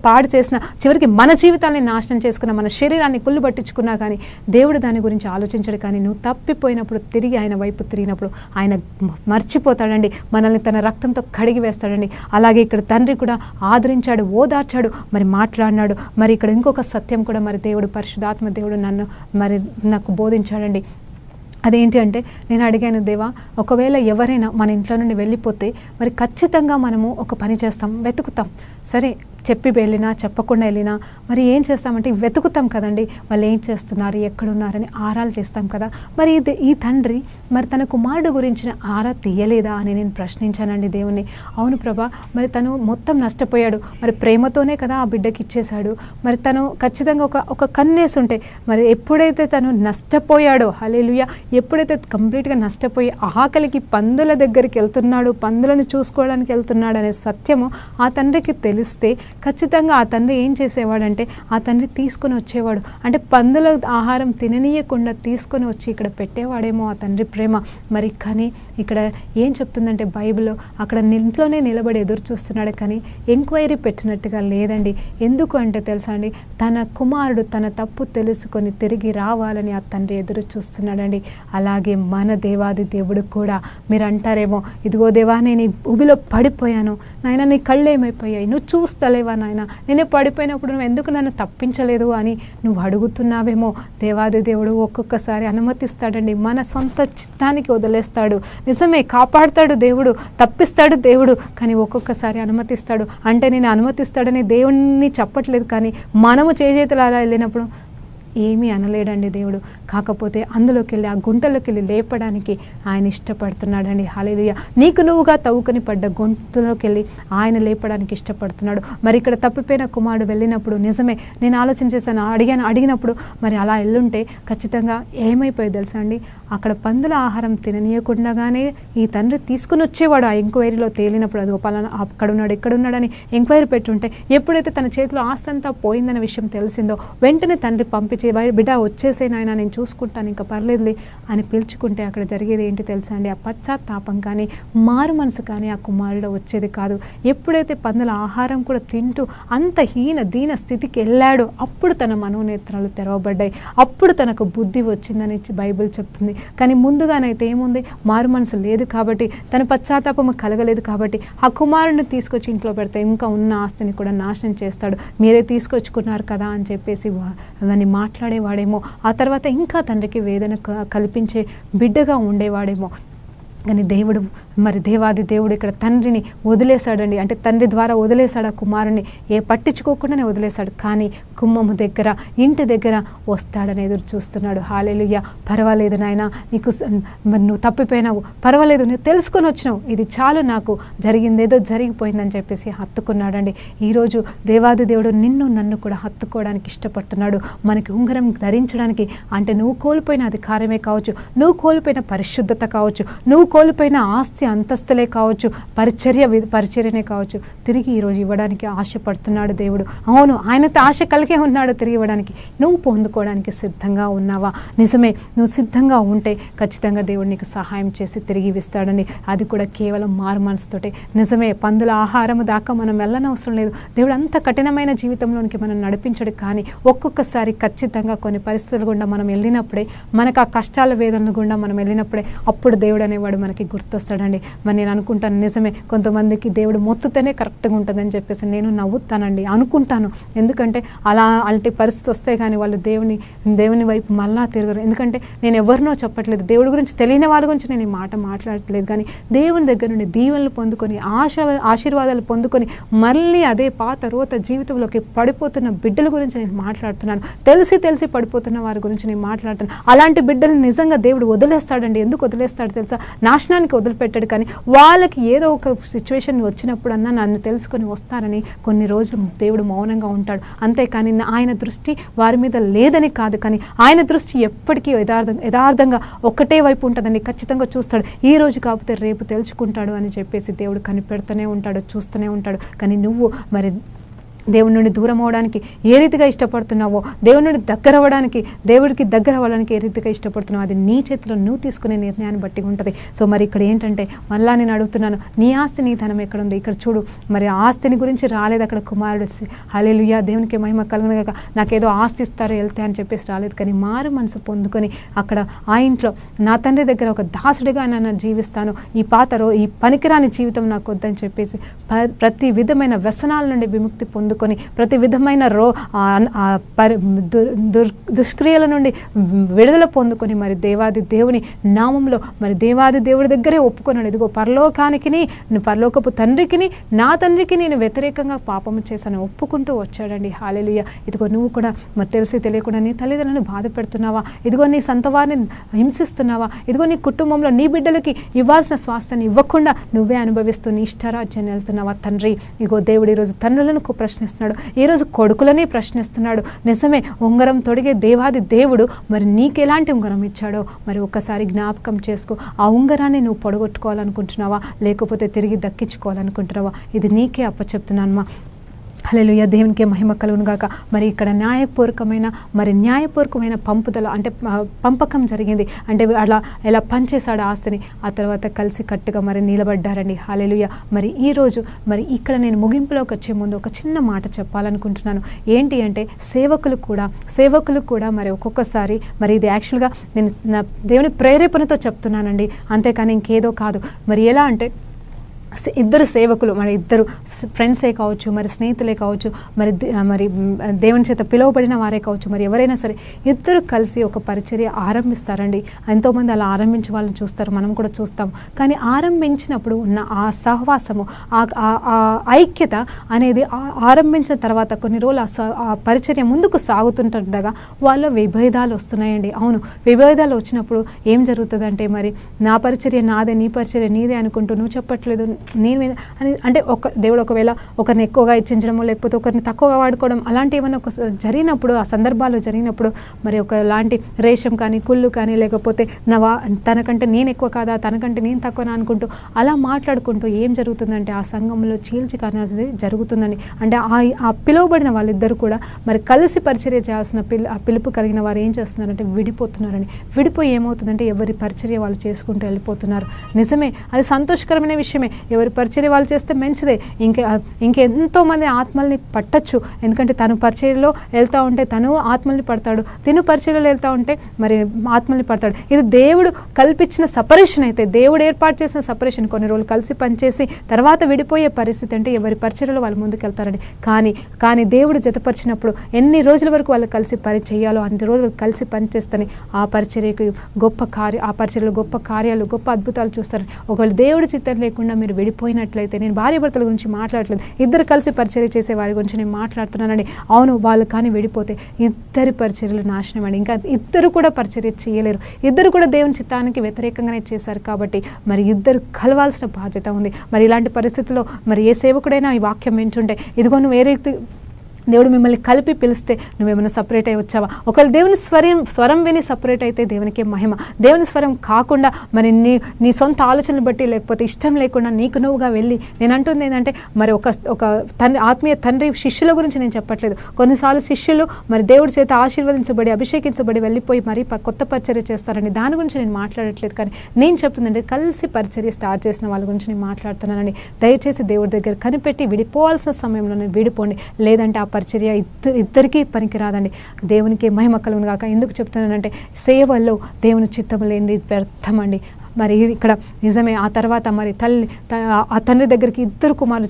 పాడు చేసినా, చివరికి మన జీవితాన్ని నాశనం చేసుకున్నా, మన శరీరాన్ని కుళ్ళు పట్టించుకున్నా, కానీ దేవుడు దాని గురించి ఆలోచించడు. కానీ నువ్వు తప్పిపోయినప్పుడు తిరిగి ఆయన వైపు తిరిగినప్పుడు ఆయన మర్చిపోతాడండి, మనల్ని తన రక్తంతో కడిగి వేస్తాడండి. అలాగే ఇక్కడ తండ్రి కూడా ఆదరించాడు, ఓదార్చాడు, మరి మాట్లాడినాడు. మరి ఇక్కడ ఇంకొక సత్యం కూడా మరి దేవుడు పరిశుద్ధాత్మ దేవుడు నాకు బోధించాడండి. అదేంటి అంటే నేను అడిగాను, దేవా ఒకవేళ ఎవరైనా మన ఇంట్లో నుండి వెళ్ళిపోతే మరి ఖచ్చితంగా మనము ఒక పని చేస్తాం, వెతుకుతాం. సరే చెప్పి వెళ్ళినా చెప్పకుండా వెళ్ళినా మరి ఏం చేస్తామంటే వెతుకుతాం కదండి, వాళ్ళు ఏం చేస్తున్నారు ఎక్కడున్నారని ఆరాలు తీస్తాం కదా. మరి ఈ తండ్రి మరి తన కుమారుడు గురించిన ఆరా తీయలేదా అని నేను ప్రశ్నించానండి దేవుణ్ణి. అవును ప్రభా, మరి తను మొత్తం నష్టపోయాడు, మరి ప్రేమతోనే కదా ఆ బిడ్డకి ఇచ్చేశాడు, మరి తను ఖచ్చితంగా ఒక కన్నేసి ఉంటే మరి ఎప్పుడైతే తను నష్టపోయాడో, హల్లెలూయా, ఎప్పుడైతే కంప్లీట్గా నష్టపోయి ఆకలికి పందుల దగ్గరికి వెళ్తున్నాడు, పందులను చూసుకోవడానికి వెళ్తున్నాడు అనే సత్యము ఆ తండ్రికి తెలిస్తే ఖచ్చితంగా ఆ తండ్రి ఏం చేసేవాడంటే ఆ తండ్రి తీసుకొని వచ్చేవాడు. అంటే పందుల ఆహారం తిననీయకుండా తీసుకొని వచ్చి ఇక్కడ పెట్టేవాడేమో ఆ తండ్రి ప్రేమ. మరి కానీ ఇక్కడ ఏం చెప్తుందంటే బైబిల్లో అక్కడ ఇంట్లోనే నిలబడి ఎదురు చూస్తున్నాడు, కానీ ఎంక్వైరీ పెట్టినట్టుగా లేదండి. ఎందుకు అంటే తెలుసా అండి, తన కుమారుడు తన తప్పు తెలుసుకొని తిరిగి రావాలని ఆ తండ్రి ఎదురు చూస్తున్నాడండి. అలాగే మన దేవాది దేవుడు కూడా మీరు అంటారేమో, ఇదిగో దేవా నేను ఈ భూమిలో పడిపోయాను నాయన, నీ కళ్ళు ఏమైపోయాయి, నువ్వు చూస్తలేవా నాయన, నేనే పడిపోయినప్పుడు నువ్వు ఎందుకు నన్ను తప్పించలేదు అని నువ్వు అడుగుతున్నావేమో. దేవాది దేవుడు ఒక్కొక్కసారి అనుమతిస్తాడండి, మన సొంత చిత్తానికి వదిలేస్తాడు. నిజమే, కాపాడుతాడు దేవుడు, తప్పిస్తాడు దేవుడు, కానీ ఒక్కొక్కసారి అనుమతిస్తాడు. అంటే నేను అనుమతిస్తాడని దేవుణ్ణి చెప్పట్లేదు, కానీ మనము చేతులారా వెళ్ళినప్పుడు ఏమీ అనలేడండి దేవుడు. కాకపోతే అందులోకి వెళ్ళి ఆ గుంటలోకి వెళ్ళి లేపడానికి ఆయన ఇష్టపడుతున్నాడండి. హల్లెలూయా. నీకు నువ్వుగా తవ్వుకొని పడ్డ గుంటలోకి వెళ్ళి ఆయన లేపడానికి ఇష్టపడుతున్నాడు. మరి ఇక్కడ తప్పిపోయిన కుమారుడు వెళ్ళినప్పుడు నిజమే నేను ఆలోచన చేశాను, అడిగినప్పుడు మరి అలా వెళ్ళుంటే ఖచ్చితంగా ఏమైపోయేది తెలుసా అండి, అక్కడ పందుల ఆహారం తిననీయకుండానే ఈ తండ్రి తీసుకుని వచ్చేవాడు. ఆ ఎంక్వైరీలో తేలినప్పుడు అది పలానా అక్కడున్నాడు ఇక్కడున్నాడని ఎంక్వైరీ పెట్టుంటే, ఎప్పుడైతే తన చేతిలో ఆస్తి అంతా పోయిందనే విషయం తెలిసిందో వెంటనే తండ్రి పంపించి బిడ్డ వచ్చేసే నాయన నేను చూసుకుంటాను ఇంకా పర్లేదులే అని పిలుచుకుంటే అక్కడ జరిగేది ఏంటి తెలుసా అండి, ఆ పశ్చాత్తాపం కానీ మారు మనసు కానీ ఆ కుమారుడు వచ్చేది కాదు. ఎప్పుడైతే పందుల ఆహారం కూడా తింటూ అంత దీన స్థితికి వెళ్ళాడో అప్పుడు తన మనోనేత్రాలు తెరవబడ్డాయి, అప్పుడు తనకు బుద్ధి వచ్చిందని బైబిల్ చెప్తుంది. కానీ ముందుగానైతే ఏముంది, మారు మనసు లేదు కాబట్టి, తన పశ్చాత్తాపము కలగలేదు కాబట్టి ఆ కుమారుడిని తీసుకొచ్చి ఇంట్లో పెడితే ఇంకా ఉన్న ఆస్తిని కూడా నాశనం చేస్తాడు, మీరే తీసుకొచ్చుకున్నారు కదా అని చెప్పేసి అవన్నీ మాట్లాడేవాడేమో. ఆ తర్వాత ఇంకా తండ్రికి వేదన కల్పించే బిడ్డగా ఉండేవాడేమో. కానీ దేవుడు మరి దేవాది దేవుడు ఇక్కడ తండ్రిని వదిలేశాడండి. అంటే తండ్రి ద్వారా వదిలేశాడు ఆ కుమారుని, పట్టించుకోకుండానే వదిలేశాడు. కానీ కుమ్మము దగ్గర ఇంటి దగ్గర వస్తాడని ఎదురు చూస్తున్నాడు. హల్లెలూయా. పర్వాలేదు నాయన, నీకు మరి నువ్వు తప్పిపోయినావు, పర్వాలేదు నువ్వు తెలుసుకొని వచ్చినావు, ఇది చాలు, నాకు జరిగిందేదో జరిగిపోయిందని చెప్పేసి హత్తుకున్నాడండి. ఈరోజు దేవాది దేవుడు నిన్ను నన్ను కూడా హత్తుకోవడానికి ఇష్టపడుతున్నాడు. మనకి ఉంగరం ధరించడానికి, అంటే నువ్వు కోల్పోయిన అధికారమే కావచ్చు, నువ్వు కోల్పోయిన పరిశుద్ధత కావచ్చు, నువ్వు కోల్పోయిన ఆస్తి అంతస్తులే కావచ్చు, పరిచర్యనే కావచ్చు, తిరిగి ఈరోజు ఇవ్వడానికి ఆశపడుతున్నాడు దేవుడు. అవును, ఆయనతో ఆశ కలిగే ఉన్నాడు తిరిగి ఇవ్వడానికి. నువ్వు పొందుకోవడానికి సిద్ధంగా ఉన్నావా? నిజమే, నువ్వు సిద్ధంగా ఉంటే ఖచ్చితంగా దేవుడు నీకు సహాయం చేసి తిరిగి ఇస్తాడండి. అది కూడా కేవలం మారు మనసుతోటే. నిజమే, పందుల ఆహారము దాకా మనం వెళ్ళనవసరం లేదు. దేవుడు అంత కఠినమైన జీవితంలోనికి మనం నడిపించడు. కానీ ఒక్కొక్కసారి ఖచ్చితంగా కొన్ని పరిస్థితులు గుండా మనం వెళ్ళినప్పుడే, మనకు ఆ కష్టాల వేదనల గుండా మనం వెళ్ళినప్పుడే అప్పుడు దేవుడు అనేవాడు మనకి గుర్తొస్తాడండి. మరి నేను అనుకుంటాను, నిజమే, కొంతమందికి దేవుడు మొత్తుతోనే కరెక్ట్గా ఉంటుందని చెప్పేసి నేను నవ్వుతానండి, అనుకుంటాను. ఎందుకంటే అలాంటి పరిస్థితి వస్తే కానీ వాళ్ళు దేవుని వైపు మళ్ళా తిరగరు. ఎందుకంటే నేను ఎవరినో చెప్పట్లేదు, దేవుడి గురించి తెలియని వాళ్ళ గురించి నేను ఈ మాట మాట్లాడట్లేదు. కానీ దేవుని దగ్గర నుండి దీవెనలు పొందుకొని ఆశీర్వాదాలు పొందుకొని మళ్ళీ అదే పాత రోత జీవితంలోకి పడిపోతున్న బిడ్డల గురించి నేను మాట్లాడుతున్నాను. తెలిసి పడిపోతున్న వారి గురించి నేను మాట్లాడుతున్నాను. అలాంటి బిడ్డలను నిజంగా దేవుడు వదిలేస్తాడండి. ఎందుకు వదిలేస్తాడు తెలుసా? నాశనానికి వదిలిపెట్టాడు. కానీ వాళ్ళకి ఏదో ఒక సిచ్యువేషన్ వచ్చినప్పుడన్నా నన్ను తెలుసుకొని వస్తారని కొన్ని రోజులు దేవుడు మౌనంగా ఉంటాడు. అంతేకాని ఆయన దృష్టి వారి మీద లేదని కాదు, కానీ ఆయన దృష్టి ఎప్పటికీ యథార్థంగా ఒక్కటే వైపు ఉంటుందండి. ఖచ్చితంగా చూస్తాడు. ఈ రోజు కాకపోతే రేపు తెలుసుకుంటాడు అని చెప్పేసి దేవుడు కనిపెడుతూనే ఉంటాడు, చూస్తూనే ఉంటాడు. కానీ నువ్వు మరి దేవుడి నుండి దూరం అవ్వడానికి ఏ రీతిగా ఇష్టపడుతున్నావో, దేవుడి నుండి దగ్గర అవ్వడానికి, దేవుడికి దగ్గర అవ్వడానికి ఏ రీతిగా ఇష్టపడుతున్నావో అది నీ చేతిలో నువ్వు తీసుకునే నిర్ణయాన్ని బట్టి ఉంటుంది. సో మరి ఇక్కడ ఏంటంటే మళ్ళా నేను అడుగుతున్నాను, నీ ఆస్తి నీ ధనం ఎక్కడుంది? ఇక్కడ చూడు, మరి ఆస్తిని గురించి రాలేదు అక్కడ కుమారుడు. హల్లెలూయా, దేవునికి మహిమ కలుగునుగాక. నాకేదో ఆస్తి ఇస్తారో వెళ్తే అని చెప్పేసి రాలేదు. కానీ మారు మనసు పొందుకొని అక్కడ ఆ ఇంట్లో నా తండ్రి దగ్గర ఒక దాసుడిగా నన్ను జీవిస్తాను, ఈ పనికిరాని జీవితం నాకు వద్దని చెప్పేసి ప్రతి విధమైన వ్యసనాల నుండి విముక్తి పొందుకొని, ప్రతి విధమైన దుష్క్రియల నుండి విడుదల పొందుకొని మరి దేవాది దేవుని నామంలో మరి దేవాది దేవుడి దగ్గరే ఒప్పుకున్నాడు. ఇదిగో పరలోకపు తండ్రికి నా తండ్రికి నేను వ్యతిరేకంగా పాపము చేశాను ఒప్పుకుంటూ వచ్చాడండి. హల్లెలూయా. ఇదిగో నువ్వు కూడా మరి తెలిసి తెలియకుండా నీ తల్లిదండ్రులను బాధ పెడుతున్నావా? ఇదిగో నీ సొంత వారిని హింసిస్తున్నావా? ఇదిగో నీ కుటుంబంలో నీ బిడ్డలకి ఇవ్వాల్సిన స్వాస్థ్యాన్ని ఇవ్వకుండా నువ్వే అనుభవిస్తూ నీ ఇష్టారాజ్యాన్ని వెళ్తున్నావా? తండ్రి, ఇగో దేవుడు ఈరోజు తండ్రులను ప్రశ్నిస్తున్నాడు, ఈరోజు కొడుకులని ప్రశ్నిస్తున్నాడు. నిజమే, ఉంగరం తొడిగే దేవాది దేవుడు మరి నీకు ఎలాంటి ఉంగరం ఇచ్చాడో మరి ఒక్కసారి జ్ఞాపకం చేసుకో. ఆ ఉంగరాన్ని నువ్వు పొడగొట్టుకోవాలనుకుంటున్నావా, లేకపోతే తిరిగి దక్కించుకోవాలనుకుంటున్నావా? ఇది నీకే అప్పచెప్తున్నానమ్మా. హల్లెలూయా, దేవునికే మహిమ కలుగునుగాక. మరి ఇక్కడ న్యాయపూర్వకమైన పంపుదల అంటే పంపకం జరిగింది. అంటే ఎలా పనిచేశాడు ఆస్తిని, ఆ తర్వాత కలిసి కట్టుగా మరి నిలబడ్డారండి. హల్లెలూయా. మరి ఈరోజు మరి ఇక్కడ నేను ముగింపులోకి వచ్చే ముందు ఒక చిన్న మాట చెప్పాలనుకుంటున్నాను. ఏంటి అంటే సేవకులు కూడా మరి ఒక్కొక్కసారి మరి ఇది యాక్చువల్గా నేను నా దేవుని ప్రేరేపణతో చెప్తున్నానండి, అంతేకాని ఇంకేదో కాదు. మరి ఎలా అంటే ఇద్దరు సేవకులు, మరి ఇద్దరు ఫ్రెండ్సే కావచ్చు, మరి స్నేహితులే కావచ్చు, మరి దేవుని చేత పిలువబడిన వారే కావచ్చు, మరి ఎవరైనా సరే ఇద్దరు కలిసి ఒక పరిచర్య ఆరంభిస్తారండి. ఎంతోమంది అలా ఆరంభించే వాళ్ళని చూస్తారు, మనం కూడా చూస్తాం. కానీ ఆరంభించినప్పుడు ఉన్న ఆ సహవాసము, ఆ ఐక్యత అనేది ఆరంభించిన తర్వాత కొన్ని రోజులు ఆ పరిచర్య ముందుకు సాగుతుంటుండగా వాళ్ళ విభేదాలు వస్తున్నాయండి. అవును, విభేదాలు వచ్చినప్పుడు ఏం జరుగుతుందంటే, మరి నా పరిచర్య నాదే, నీ పరిచర్య నీదే అనుకుంటూ, నువ్వు చెప్పట్లేదు నేను అని అంటే దేవుడు ఒకవేళ ఒకరిని ఎక్కువగా ఇచ్చించడమో లేకపోతే ఒకరిని తక్కువగా వాడుకోవడం అలాంటి ఏమైనా జరిగినప్పుడు, ఆ సందర్భాలు జరిగినప్పుడు మరి ఒకలాంటి రేషం కానీ కుళ్ళు కానీ లేకపోతే తనకంటే నేను ఎక్కువ కాదా, తనకంటే నేను తక్కువ అనుకుంటూ అలా మాట్లాడుకుంటూ ఏం జరుగుతుందంటే ఆ సంఘంలో చీల్చి అనేది జరుగుతుందండి. అంటే ఆ పిలువబడిన వాళ్ళిద్దరు కూడా మరి కలిసి పరిచర్య చేయాల్సిన పిలుపు కలిగిన వారు ఏం చేస్తున్నారంటే విడిపోతున్నారండి. విడిపోయి ఏమవుతుందంటే ఎవరి పరిచర్య వాళ్ళు చేసుకుంటూ వెళ్ళిపోతున్నారు. నిజమే, అది సంతోషకరమైన విషయమే. ఎవరి పరిచర్య వాళ్ళు చేస్తే మంచిదే. ఇంకెంతోమంది ఆత్మల్ని పట్టచ్చు. ఎందుకంటే తను పరిచర్యలో వెళ్తూ ఉంటే తను ఆత్మల్ని పడతాడు, తిను పరిచర్యలో వెళ్తూ ఉంటే మరి ఆత్మల్ని పడతాడు. ఇది దేవుడు కల్పించిన సపరేషన్ అయితే, దేవుడు ఏర్పాటు చేసిన సపరేషన్. కొన్ని రోజులు కలిసి పనిచేసి తర్వాత విడిపోయే పరిస్థితి అంటే ఎవరి పరిచర్యలో వాళ్ళు ముందుకు వెళ్తారండి. కానీ దేవుడు జతపరిచినప్పుడు ఎన్ని రోజుల వరకు వాళ్ళు కలిసి చేయాలో అన్ని రోజులు కలిసి పనిచేస్తేనే ఆ పరిచర్యకు ఆ పరిచర్యలో గొప్ప కార్యాలు, గొప్ప అద్భుతాలు చూస్తారు. ఒకవేళ దేవుడి చిత్తం లేకుండా మీరు విడిపోయినట్లయితే, నేను భార్య భర్తల గురించి మాట్లాడట్లేదు, ఇద్దరు కలిసి పరిచర్య చేసే వారి గురించి నేను మాట్లాడుతున్నానండి. అవును, వాళ్ళు కానీ విడిపోతే ఇద్దరి పరిచర్యలు నాశనం అండి. ఇంకా ఇద్దరు కూడా పరిచర్య చేయలేరు. ఇద్దరు కూడా దేవుని చిత్తానికి వ్యతిరేకంగానే చేశారు. కాబట్టి మరి ఇద్దరు కలవాల్సిన బాధ్యత ఉంది. మరి ఇలాంటి పరిస్థితుల్లో మరి ఏ సేవకుడైనా ఈ వాక్యం వింటుంటే, ఇదిగో నువ్వు ఏ రీతి దేవుడు మిమ్మల్ని కలిపి పిలిస్తే నువ్వేమైనా సపరేట్ అయి వచ్చావా? ఒకవేళ దేవుని స్వరం విని సపరేట్ అయితే దేవునికే మహిమ. దేవుని స్వరం కాకుండా మరి నీ సొంత ఆలోచనలు బట్టి లేకపోతే ఇష్టం లేకుండా నీకు నువ్వుగా వెళ్ళి, నేను అంటుంది ఏంటంటే మరి ఒక తండ్రి, ఆత్మీయ తండ్రి శిష్యుల గురించి నేను చెప్పట్లేదు. కొన్నిసార్లు శిష్యులు మరి దేవుడి చేత ఆశీర్వదించబడి అభిషేకించబడి వెళ్ళిపోయి మరి కొత్త పరిచర్య చేస్తారండి. దాని గురించి నేను మాట్లాడట్లేదు. కానీ నేను చెప్తుందంటే కలిసి పరిచర్య స్టార్ట్ చేసిన వాళ్ళ గురించి నేను మాట్లాడుతున్నానండి. దయచేసి దేవుడి దగ్గర కనిపెట్టి విడిపోవాల్సిన సమయంలో విడిపోండి. లేదంటే ఆ పరిచర్య ఇద్దరికీ పనికిరాదండి. దేవునికి మహిమ కలుగును గాక. ఎందుకు చెప్తున్నానంటే సేవల్లో దేవుని చిత్తం లేనిది వ్యర్థమండి. మరి ఇక్కడ నిజమే. ఆ తర్వాత మరి ఆ తండ్రి దగ్గరికి ఇద్దరు కుమారులు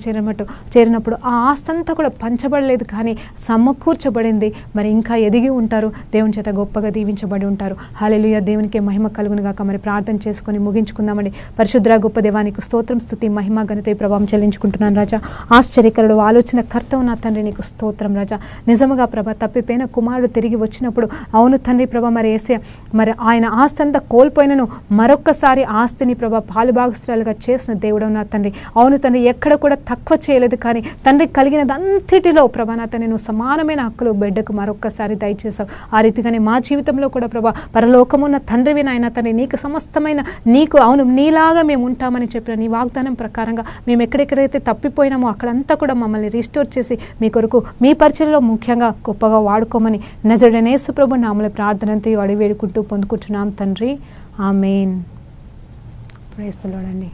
చేరినప్పుడు ఆ ఆస్తంతా కూడా పంచబడలేదు, కానీ సమకూర్చబడింది. మరి ఇంకా ఎదిగి ఉంటారు, దేవుని చేత గొప్పగా దీవించబడి ఉంటారు. హల్లెలూయా, దేవునికి మహిమ కలుగును గాక. మరి ప్రార్థన చేసుకొని ముగించుకుందామండి. పరిశుద్ధ గొప్ప దేవానికి స్తోత్రం, స్తుతి, మహిమ, ఘనత, ప్రభావం చెల్లించుకుంటున్నాను రాజా. ఆశ్చర్యకరుడు, ఆలోచన కర్తవు నా తండ్రి, నీకు స్తోత్రం రాజా. నిజముగా ప్రభ తప్పిపోయిన కుమారుడు తిరిగి వచ్చినప్పుడు, అవును తండ్రి ప్రభ మరి యేసయ్య మరి ఆయన ఆస్తంతా కోల్పోయినను మరొక్కసారి ఆస్తిని ప్రభా పాలుభాగస్తురాలుగా చేసిన దేవుడు నా తండ్రి. అవును తండ్రి, ఎక్కడ కూడా తక్కువ చేయలేదు, కానీ తండ్రి కలిగినదంతటిలో ప్రభా నా తండ్రి నువ్వు సమానమైన హక్కులు బిడ్డకు మరొక్కసారి దయచేసావు. ఆ రీతిగానే మా జీవితంలో కూడా ప్రభా పరలోకమున్న తండ్రివి నాయన తండ్రి, నీకు సమస్తమైన నీకు అవును నీలాగా మేము ఉంటామని చెప్పిన నీ వాగ్దానం ప్రకారంగా మేము ఎక్కడెక్కడైతే తప్పిపోయినామో అక్కడంతా కూడా మమ్మల్ని రీస్టోర్ చేసి మీ కొరకు మీ పరిచయలో ముఖ్యంగా గొప్పగా వాడుకోమని నజరేయుడైన యేసు ప్రభు నామములో ప్రార్థనంతో అడిగి వేడుకుంటూ పొందుకుంటున్నాం తండ్రి. ఆమేన్. ప్రైజ్ ది లార్డ్ అండి.